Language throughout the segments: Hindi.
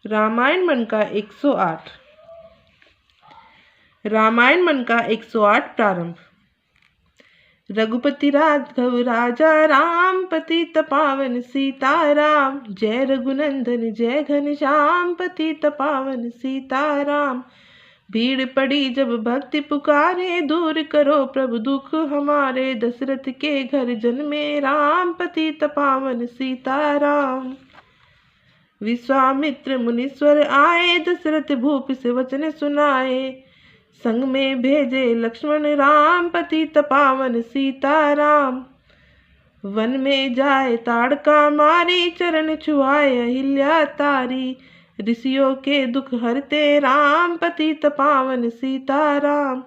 रामायण मन का 108। रामायण मन का 108 प्रारंभ। रघुपति राघव राजा राम, पतित पावन सीताराम। जय रघुनंदन जय घनश्याम, पतित पावन सीताराम। भीड़ पड़ी जब भक्ति पुकारे, दूर करो प्रभु दुख हमारे। दशरथ के घर जन्मे राम, पतित पावन सीताराम। विश्वामित्र मुनीश्वर आए, दशरथ भूप से वचन सुनाए। संग में भेजे लक्ष्मण राम, पतित पावन सीताराम। वन में जाए ताड़का मारी, चरण छुआए अहिल्या तारी। ऋषियों के दुख हरते राम, पतित पावन सीताराम।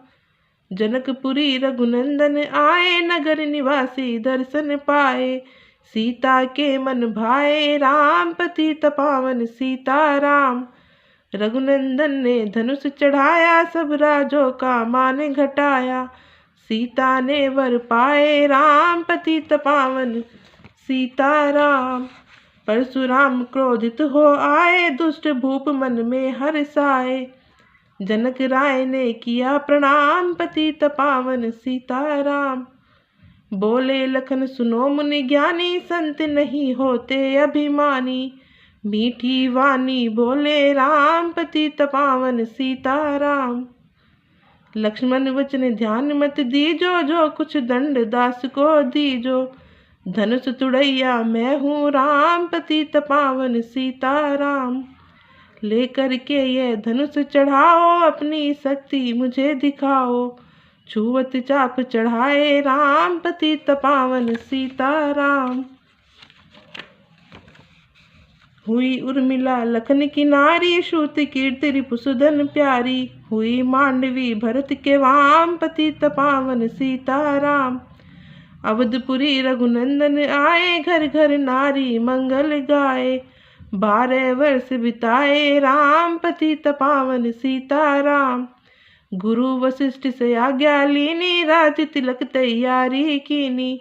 जनकपुरी रघुनंदन आए, नगर निवासी दर्शन पाए। सीता के मन भाए राम, पतित पावन सीताराम। रघुनंदन ने धनुष चढ़ाया, सब राजों का मान घटाया। सीता ने वर पाए राम, पतित पावन सीताराम। परशुराम क्रोधित हो आए, दुष्ट भूप मन में हर्षाए। जनक राय ने किया प्रणाम, पतित पावन सीताराम। बोले लखन सुनो मुनि ज्ञानी, संत नहीं होते अभिमानी। मीठी वाणी बोले राम, पतित पावन सीताराम। लक्ष्मण वचन ध्यान मत दीजो, जो कुछ दंड दास को दीजो। धनुष तुड़ैया मैं हूँ राम, पतित पावन सीताराम। लेकर के यह धनुष चढ़ाओ, अपनी शक्ति मुझे दिखाओ। छुवत चाप चढ़ाए राम, पतित पावन सीताराम। हुई उर्मिला लखन की नारी, श्रुत कीर्ति रिपुसुधन प्यारी। हुई मांडवी भरत के वाम, पतित पावन सीताराम। अवधपुरी रघुनंदन आए, घर घर नारी मंगल गाए। 12 वर्ष बिताए राम, पतित पावन सीताराम। गुरु वशिष्ठ से आज्ञा लीनी, राज तिलक तैयारी कीनी।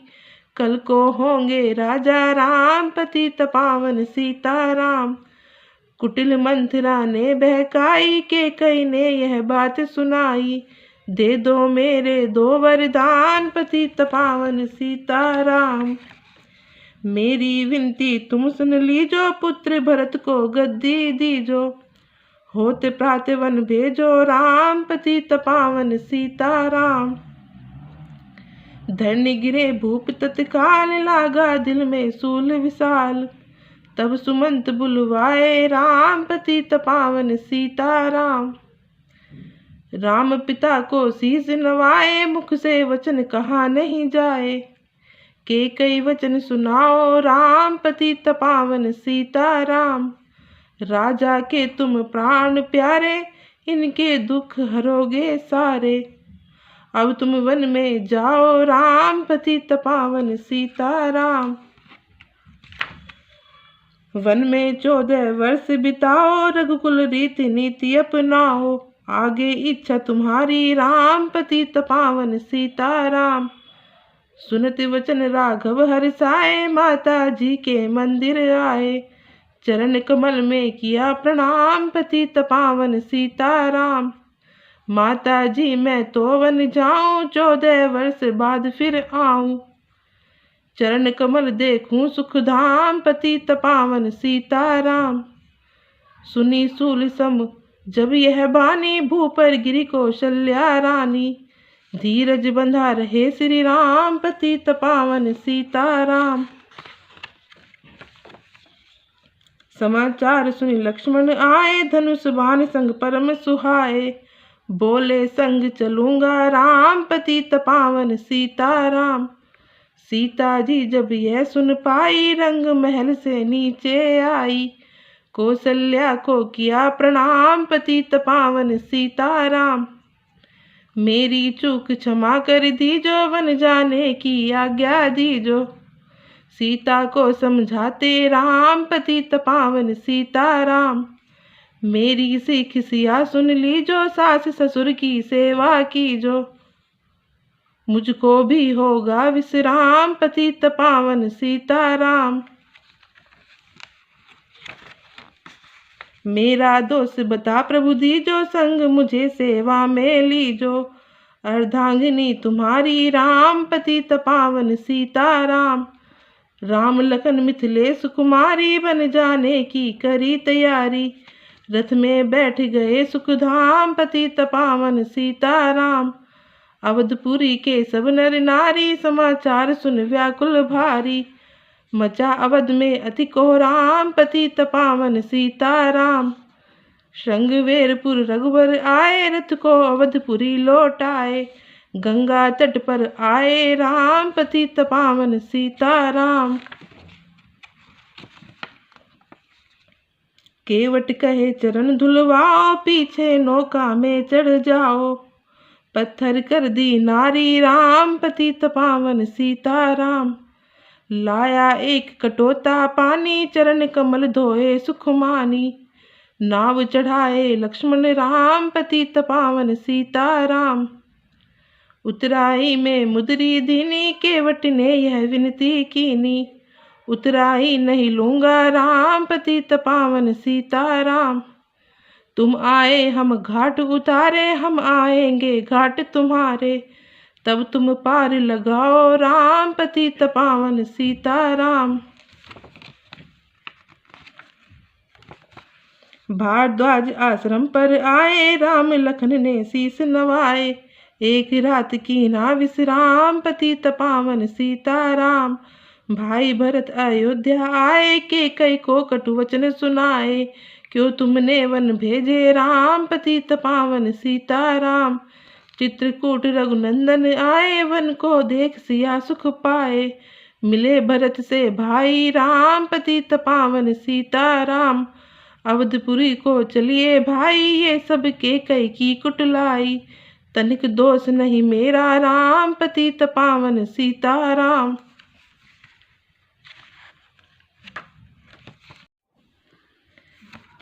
कल को होंगे राजा राम, पतित पावन सीताराम। कुटिल मंथरा ने बहकाई, के कई ने यह बात सुनाई। दे दो मेरे 2 वरदान, पतित पावन सीताराम। मेरी विनती तुम सुन लीजो, पुत्र भरत को गद्दी दीजो। होते प्रातः वन भेजो राम, पतित पावन सीताराम। धरणी गिरे भूप तत्काल, लागा दिल में सूल विशाल। तब सुमंत बुलवाए राम, पतित पावन सीताराम। राम पिता को शीस नवाए, मुख से वचन कहा नहीं जाए। के कई वचन सुनाओ राम, पतित पावन सीताराम। राजा के तुम प्राण प्यारे, इनके दुख हरोगे सारे। अब तुम वन में जाओ राम, पतित पावन सीताराम। वन में 14 वर्ष बिताओ, रघुकुल रीति नीति अपनाओ। आगे इच्छा तुम्हारी राम, पतित पावन सीताराम। सुनत वचन राघव हर्षाए, माता जी के मंदिर आए। चरण कमल में किया प्रणाम, पतित पावन सीताराम। माता जी मैं तो वन जाऊं, 14 वर्ष बाद फिर आऊं। चरण कमल देखूं सुख धाम, पतित पावन सीताराम। सुनी सूल सम जब यह बानी, भूपर गिरी कौशल्या रानी। धीरज बंधा रहे श्री राम, पतित पावन सीताराम। समाचार सुनी लक्ष्मण आए, धनुष बाण संग परम सुहाए। बोले संग चलूंगा राम, पतित पावन सीताराम। सीता जी जब यह सुन पाई, रंग महल से नीचे आई। कौशल्या को किया प्रणाम, पतित पावन सीताराम। मेरी चूक क्षमा कर दीजो, वन जाने की आज्ञा दीजो। सीता को समझाते राम, पतित पावन सीताराम। मेरी सीख सिया सुन लीजो, सास ससुर की सेवा कीजो। मुझको भी होगा विश्राम, पतित पावन सीताराम। मेरा दोष बता प्रभु दीजो, संग मुझे सेवा में लीजो। अर्धांगिनी तुम्हारी राम, पतित पावन सीताराम। राम लखन मिथिलेश कुमारी, बन जाने की करी तैयारी। रथ में बैठ गए सुखधाम, पतित पावन सीताराम। अवधपुरी के सब नर नारी, समाचार सुन व्याकुल भारी। मचा अवध में अति कोहराम, पतित पावन सीताराम। श्रृंगवेरपुर रघुवर आए, रथ को अवधपुरी लौटाए। गंगा तट पर आए राम, पतित पावन सीताराम। केवट कहे चरण धुलवाओ, पीछे नौका में चढ़ जाओ। पत्थर कर दी नारी राम, पतित पावन सीताराम। लाया एक कटोता पानी, चरण कमल धोए सुखमानी। नाव चढ़ाए लक्ष्मण राम, पतित पावन सीताराम। उतराई में मुद्री दीनी, केवट ने यह विनती कीनी। उतराई नहीं लूंगा राम, पतित पावन सीताराम। तुम आए हम घाट उतारे, हम आएंगे घाट तुम्हारे। तब तुम पार लगाओ राम, पतित पावन सीताराम। भारद्वाज आश्रम पर आए, राम लखन ने शीस नवाए। एक रात की ना विश्राम, पतित पावन सीताराम। भाई भरत अयोध्या आए, कैकेयी को कटु वचन सुनाए। क्यों तुमने वन भेजे राम, पतित पावन सीताराम। चित्रकूट रघुनंदन आए, वन को देख सिया सुख पाए। मिले भरत से भाई राम, पतित पावन सीताराम। अवधपुरी को चलिए भाई, ये सब कैकेयी की कुटलाई। तनिक दोष नहीं मेरा राम, पतित पावन सीताराम।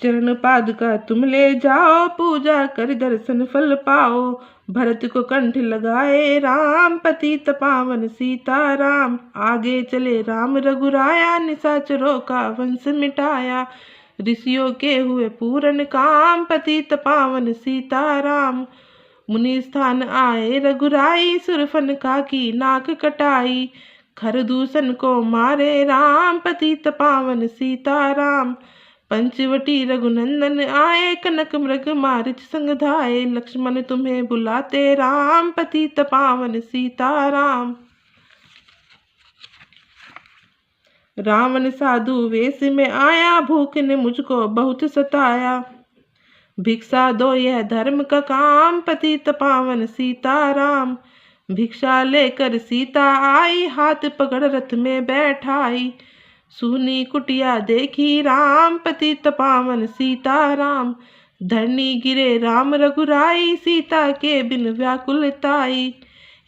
चरण पादुका तुम ले जाओ, पूजा कर दर्शन फल पाओ। भरत को कंठ लगाए राम, पतित पावन सीताराम। आगे चले राम रघुराया, निशाचरों का वंश मिटाया। ऋषियों के हुए पूरन काम, पतित पावन सीताराम। मुनि स्थान आए रघुराई, सुरफन का की नाक कटाई। खरदूषण को मारे राम, पतित पावन सीताराम। पंचवटी रघुनंदन आए, कनक मृग मारिच संग धाये। लक्ष्मण तुम्हें बुलाते राम, पतित पावन सीताराम। रावण साधु वेश में आया, भूख ने मुझको बहुत सताया। भिक्षा दो यह धर्म का काम, पतित पावन सीताराम। भिक्षा लेकर सीता आई, हाथ पकड़ रथ में बैठाई। सूनी कुटिया देखी राम, पतित पावन सीताराम। धरनी गिरे राम रघुराई, सीता के बिन व्याकुलताई।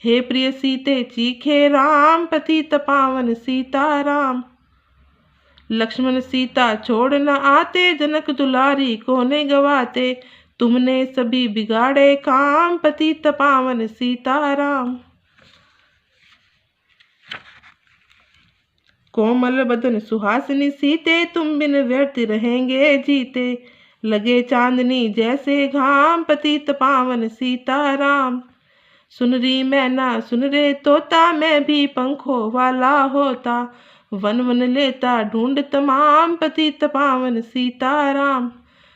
हे प्रिय सीते चीखे राम, पतित पावन सीताराम। लक्ष्मण सीता छोड़ न आते, जनक दुलारी को ने गवाते। तुमने सभी बिगाड़े काम, पतित पावन सीताराम। कोमल बदन सुहासिनी सीते, तुम बिन व्यर्थ रहेंगे जीते। लगे चांदनी जैसे घाम, पतित पावन सीताराम। सुन री मैना सुन रे तोता, मैं भी पंखों वाला होता। वन वन लेता ढूंढ तमाम, पतित पावन सीताराम।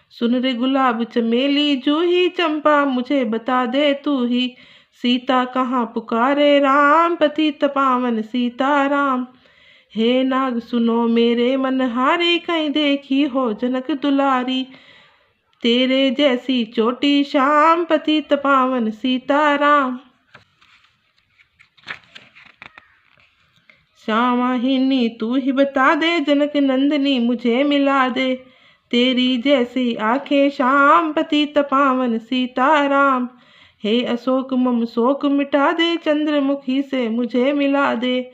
सुन रे गुलाब चमेली जूही, चंपा मुझे बता दे तू ही। सीता कहाँ पुकारे राम, पतित पावन सीताराम। हे नाग सुनो मेरे मनहारी, कहीं देखी हो जनक दुलारी। तेरे जैसी चोटी शाम, पतित पावन सीताराम। श्यामाहिनी तू ही बता दे, जनक नंदिनी मुझे मिला दे। तेरी जैसी आंखें शाम, पतित पावन सीताराम। हे अशोक मम शोक मिटा दे, चंद्रमुखी से मुझे मिला दे।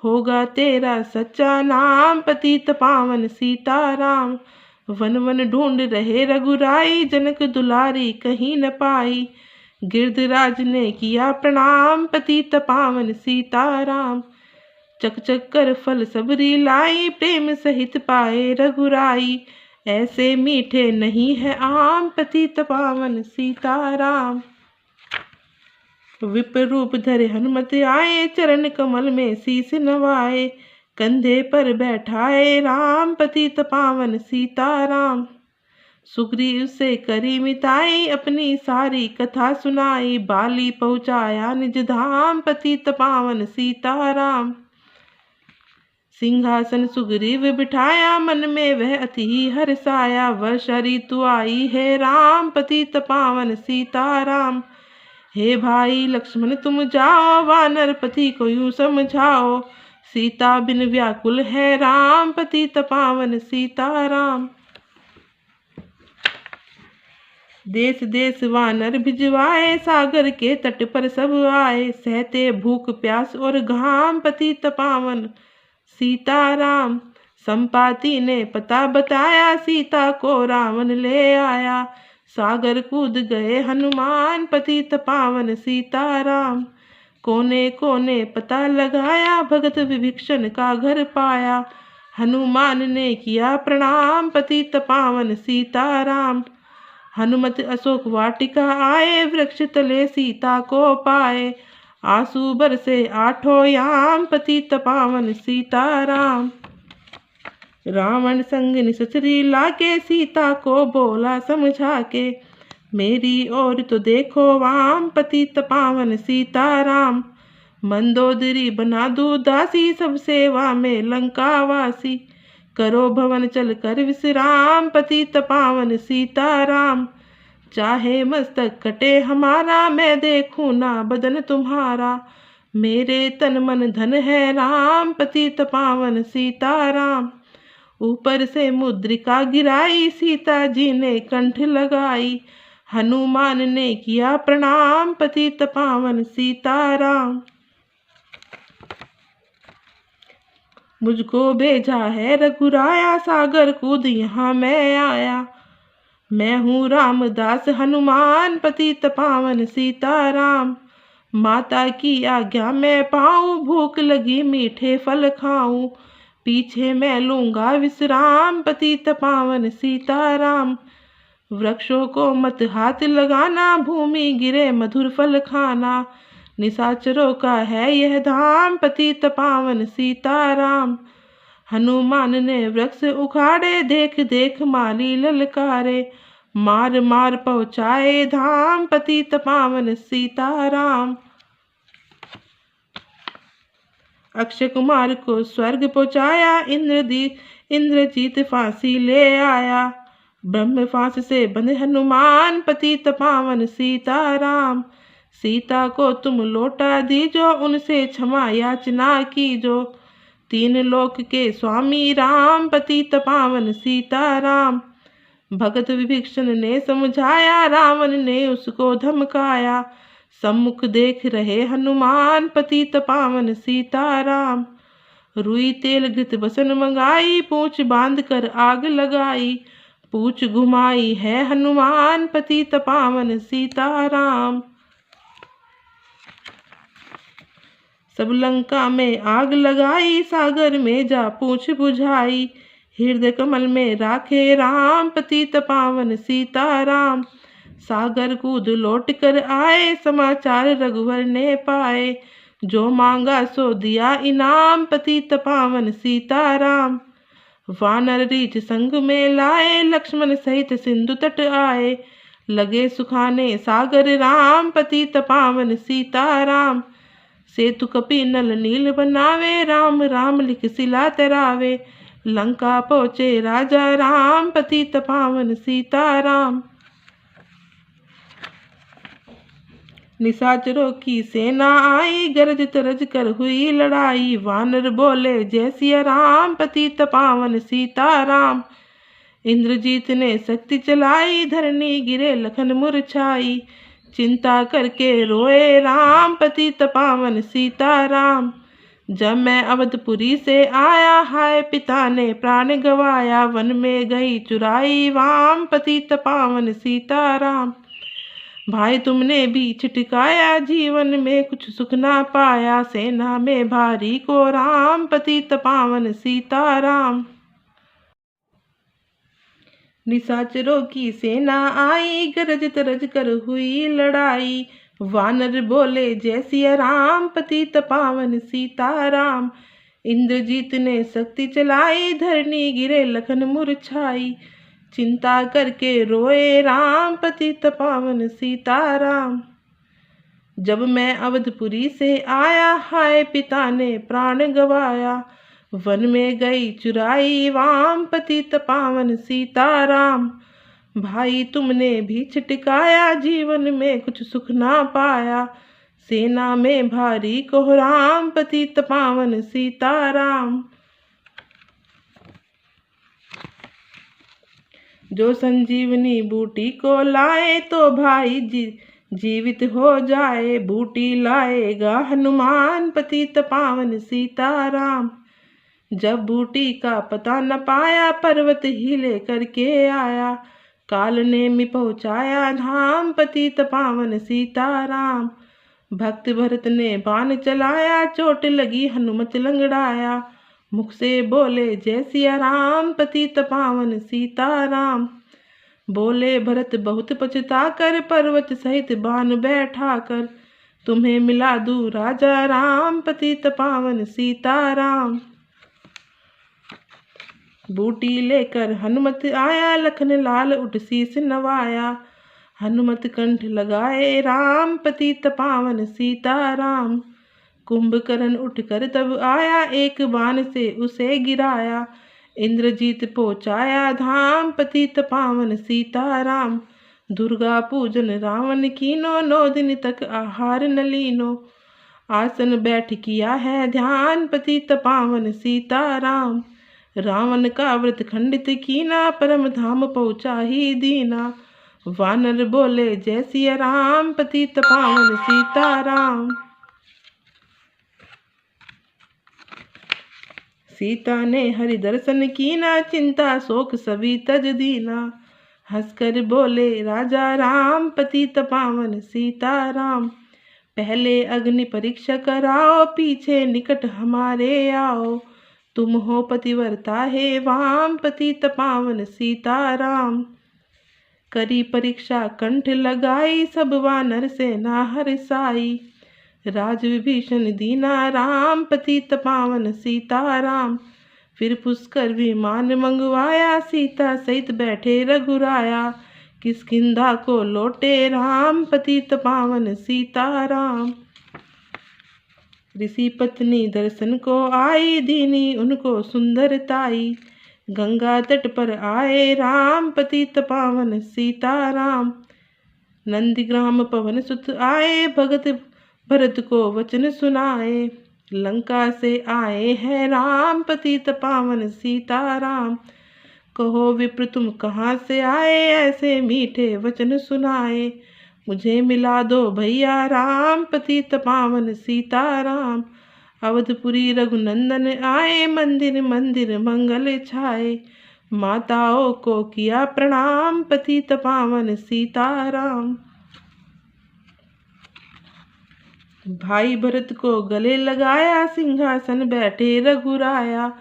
होगा तेरा सच्चा नाम, पतित पावन सीताराम। वन वन ढूंढ रहे रघुराई, जनक दुलारी कहीं न पाई। गिरधराज ने किया प्रणाम, पतित पावन सीताराम। चक चक कर फल सबरी लाई, प्रेम सहित पाए रघुराई। ऐसे मीठे नहीं है आम पतित पावन सीताराम। विप्र रूप धरे हनुमत आए, चरण कमल में शीस नवाए, कंधे पर बैठाए राम पतित पावन सीताराम। सुग्रीव से करी मिताई, अपनी सारी कथा सुनाई, बाली पहुँचाया निज धाम पतित पावन सीताराम। सिंहासन सुग्रीव बिठाया, मन में वह अति ही हर्षाया, वर्षा ऋतु आई है राम पतित पावन सीताराम। हे भाई लक्ष्मण तुम जाओ, वानर पति को यूं समझाओ, सीता बिन व्याकुल है राम पतित पावन सीताराम। देश देश वानर भिजवाए, सागर के तट पर सब आए, सहते भूख प्यास और घाम पतित पावन सीताराम। संपाति ने पता बताया, सीता को रावण ले आया, सागर कूद गए हनुमान पतित पावन सीताराम। कोने कोने पता लगाया, भगत विभीषण का घर पाया, हनुमान ने किया प्रणाम पतित पावन सीताराम। हनुमत अशोक वाटिका आए, वृक्ष तले सीता को पाए, आंसू बरसे आठों याम पतित पावन सीताराम। रावण संग निसचरी लाके, सीता को बोला समझा के, मेरी ओर तो देखो वाम पतित पावन सीताराम। मंदोदरी बना दूं दासी, सब सेवा में लंकावासी, करो भवन चल कर विश्राम पतित पावन सीताराम। चाहे मस्तक कटे हमारा, मैं देखूं ना बदन तुम्हारा, मेरे तन मन धन है राम पतित पावन सीताराम। ऊपर से मुद्रिका गिराई, सीता जी ने कंठ लगाई, हनुमान ने किया प्रणाम पतित पावन सीताराम। मुझको भेजा है रघुराया, सागर कूद यहाँ मैं आया, मैं हूँ रामदास हनुमान पतित पावन सीताराम। माता की आज्ञा मैं पाऊँ, भूख लगी मीठे फल खाऊं, पीछे मैं लूंगा विश्राम पतित पावन सीताराम। वृक्षों को मत हाथ लगाना, भूमि गिरे मधुर फल खाना, निशाचरों का है यह धाम पतित पावन सीताराम। हनुमान ने वृक्ष उखाड़े, देख देख माली ललकारे, मार मार पहुँचाए धाम पतित पावन सीताराम। अक्षय कुमार को स्वर्ग पहुँचाया, इंद्रजीत फांसी ले आया, ब्रह्म फांस से बंधे हनुमान पतित पावन सीताराम। सीता को तुम लौटा दीजो, उनसे क्षमा याचना कीजो, तीन लोक के स्वामी राम पतित पावन सीताराम। भगत विभीषण ने समझाया, रावण ने उसको धमकाया, सम्मुख देख रहे हनुमान पतित पावन सीताराम। रुई तेल घृत बसन मंगाई, पूंछ बांध कर आग लगाई, पूंछ घुमाई है हनुमान पतित पावन सीताराम। सब लंका में आग लगाई, सागर में जा पूंछ बुझाई, हृदय कमल में राखे राम पतित पावन सीताराम। सागर कूद लौट कर आए, समाचार रघुवर ने पाए, जो मांगा सो दिया इनाम पतित पावन सीताराम। वानर रीछ संग में लाए, लक्ष्मण सहित सिंधु तट आए, लगे सुखाने सागर राम पतित पावन सीताराम। सेतु कपि नल नील बनावे, राम राम लिख शिला तरावे, लंका पहुँचे राजा राम पतित पावन सीताराम। निशाचरों की सेना आई, गरज तरज कर हुई लड़ाई, वानर बोले जय सिया राम पतित पावन सीताराम। इंद्रजीत ने शक्ति चलाई, धरनी गिरे लखन मुरछाई, चिंता करके रोए राम पतित पावन सीताराम। जब मैं अवधपुरी से आया, हाय पिता ने प्राण गवाया, वन में गई चुराई वाम पतित पावन सीताराम। भाई तुमने भी छिटकाया, जीवन में कुछ सुख ना पाया, सेना में भारी को राम पतित पावन सीताराम। निशाचरों की सेना आई, गरज तरज कर हुई लड़ाई। वानर बोले जय सिया राम, पतित पावन सीताराम। इंद्रजीत ने शक्ति चलाई, धरनी गिरे लखन मूर्छाई। चिंता करके रोए राम, पतित पावन सीताराम। जब मैं अवधपुरी से आया, हाय पिता ने प्राण गवाया। वन में गई चुराई वाम, पतित पावन सीताराम। भाई तुमने भी छिटकाया, जीवन में कुछ सुख ना पाया। सेना में भारी कोहराम, पतित पावन सीताराम। जो संजीवनी बूटी को लाए, तो भाई जीवित हो जाए। बूटी लाएगा हनुमान, पतित पावन सीताराम। जब बूटी का पता न पाया, पर्वत ही लेकर के आया। काल ने मी पहुँचाया धाम, पतित पावन सीताराम। भक्त भरत ने बाण चलाया, चोट लगी हनुमत लंगड़ाया। मुख से बोले जय सिया राम, पतित पावन सीताराम। बोले भरत बहुत पछता कर, पर्वत सहित बाण बैठा कर। तुम्हें मिला दूं राजा राम, पतित पावन सीताराम। बूटी लेकर हनुमत आया, लखन लाल उठ शीस नवाया। हनुमत कंठ लगाए राम, पतित पावन सीताराम। कुंभकर्ण उठकर तब आया, एक बाण से उसे गिराया। इंद्रजीत पहुँचाया धाम, पतित पावन सीताराम। दुर्गा पूजन रावण कीनो, 9 दिन तक आहार न लीनो। आसन बैठ किया है ध्यान, पतित पावन सीताराम। रावण का व्रत खंडित कीना, परम धाम पहुँचा ही दीना। वानर बोले जय सिया राम, पतित पावन सीताराम। सीता ने हरि दर्शन कीना, चिंता शोक सभी तज दीना। हंसकर बोले राजा राम, पतित पावन सीताराम। पहले अग्नि परीक्षा कराओ, पीछे निकट हमारे आओ। तुम हो पतिव्रता हे वाम, पतित पावन सीताराम। करी परीक्षा कंठ लगाई, सब वानर सेना हर्षाई। राज विभीषण दीना राम, पतित पावन सीताराम। फिर पुष्कर विमान मंगवाया, सीता सहित बैठे रघुराया। किष्किंधा को लौटे राम, पतित पावन सीताराम। ऋषि पत्नी दर्शन को आई, दीनी उनको सुंदरताई। गंगा तट पर आए राम, पतित पावन सीताराम। नंदीग्राम पवन सुत आए, भगत भरत को वचन सुनाए। लंका से आए हैं राम, पतित पावन सीताराम। कहो विप्र तुम कहाँ से आए, ऐसे मीठे वचन सुनाए। मुझे मिला दो भैया राम, पतित पावन सीताराम। अवधपुरी रघुनंदन आए, मंदिर मंदिर मंगल छाए। माताओं को किया प्रणाम, पतित पावन सीताराम। भाई भरत को गले लगाया, सिंहासन बैठे रघुराया।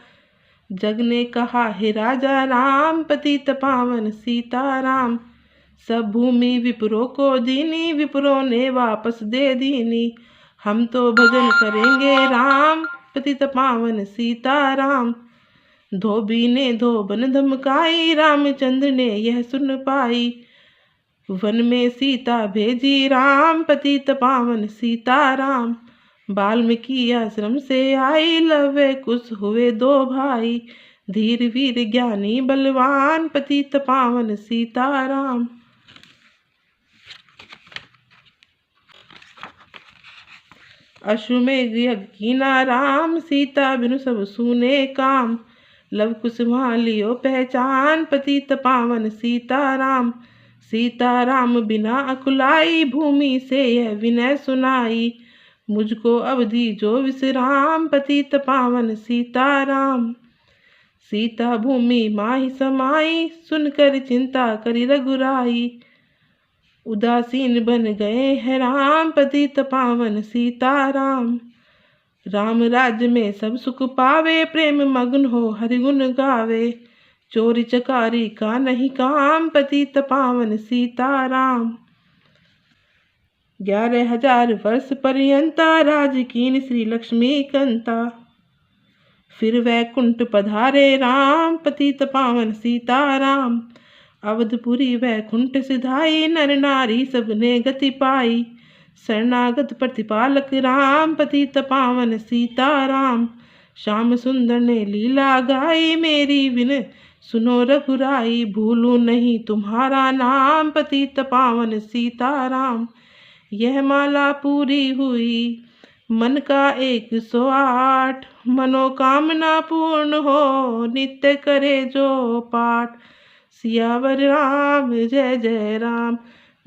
जग ने कहा हे राजा राम, पतित पावन सीताराम। सब भूमि विप्रों को दीनी, विप्रों ने वापस दे दीनी। हम तो भजन करेंगे राम, पतित पावन सीताराम। धोबी ने धोबन धमकाई, रामचंद्र ने यह सुन पाई। वन में सीता भेजी राम, पतित पावन सीताराम। वाल्मीकि आश्रम से आई, लवे कुश हुए 2 भाई। धीर वीर ज्ञानी बलवान, पतित पावन सीताराम। अश्वमेघ यज्ञ कीना राम, सीता बिनु सब सूने काम। लव कुश वहाँ लियो पहचान, पतित पावन सीताराम। सीताराम बिना अकुलाई, भूमि से यह विनय सुनाई। मुझको अवधि जो विश्राम, पतित पावन सीताराम। सीता भूमि माही समाई, सुनकर चिंता करी रघुराई। उदासीन बन गए हैं राम, पतित पावन सीताराम। राम राज्य में सब सुख पावे, प्रेम मग्न हो हरि गुण गावे। चोरी चकारी का नहीं काम, पतित पावन सीताराम। 11,000 वर्ष पर्यंता राज कीन श्री लक्ष्मी कंता। फिर वैकुंठ पधारे राम, पतित पावन सीताराम। अवधपुरी वैकुंठ सिधाई, नर नारी सबने गति पाई। शरणागत प्रतिपालक राम, पतित पावन सीताराम। श्याम सुंदर ने लीला गाई, मेरी विन सुनो रघुराई। भूलूं नहीं तुम्हारा नाम, पतित पावन सीताराम। यह माला पूरी हुई मन का 108, मनोकामना पूर्ण हो नित्य करे जो पाठ। सियावर राम जय जय राम,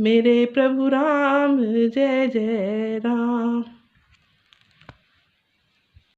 मेरे प्रभु राम जय जय राम।